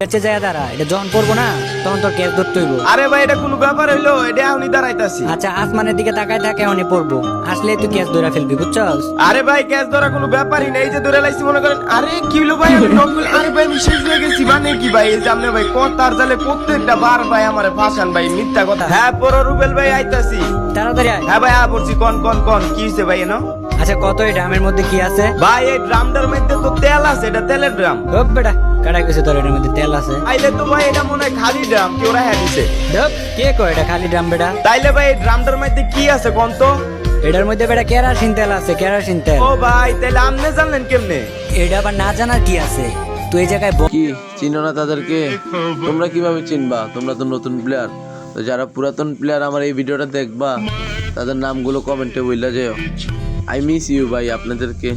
বেঁচে যায় দাঁড়া, এটা যখন পড়বো না তখন তোর ক্যাশ ধরতে হইব। আরে ভাই এটা কোনো ব্যাপার হইলো? এটা এখনই দাঁড়াইতাছি। আচ্ছা আসমানের দিকে তাকায় থাকে, এখনই পড়বো, আসলে তুই ক্যাশ ধরে ফেলবি, বুঝছস? আরে ভাই ক্যাচ ধরা কোনো ব্যাপারই না, এই যে ধরে লাইছি মনে করেন। আরে কি হলো ভাই, আমি নক করলে আরে ভাই আমি শেষ হয়ে গেছি। মানে কি ভাই, এই সামনে ভাই কথার জালে প্রত্যেকটা বার ভাই আমারে ফাঁসান ভাই, মিথ্যা কথা। হ্যাঁ পড়ো রুবেল ভাই, আইতাছি। তাড়াতাড়ি আয়। হ্যাঁ ভাই পড়ছি। কোন কি হইছে ভাই এনো? আচ্ছা কত এই ড্রামের মধ্যে কি আছে? ভাই এই ড্রামটার মধ্যে তো তেল আছে, এটা তেলের ড্রাম। ঢোক বেটা, কাটা গেছে তোর এটার মধ্যে তেল আছে। আইলে তো ভাই এটা মনে হয় খালি ড্রাম, কেউ রাখা দিছে। ঢোক, কে কয় এটা খালি ড্রাম বেটা? তাইলে ভাই এই ড্রামটার মধ্যে কি আছে কোন তো? এটার মধ্যে বেটা কেরাসিন তেল আছে, কেরাসিন তেল। ও ভাই তাইলে আপনি জানলেন কেমনে? এটা আবার না জানার কি আছে? তুই এই জায়গায় কি চিনো না তাদেরকে? তোমরা কিভাবে চিনবা? তোমরা তো নতুন প্লেয়ার। তো যারা পুরাতন প্লেয়ার আমার এই ভিডিওটা দেখবা, তাদের নামগুলো কমেন্টে বললা যেও। আই মিস ইউ ভাই আপনাদেরকে।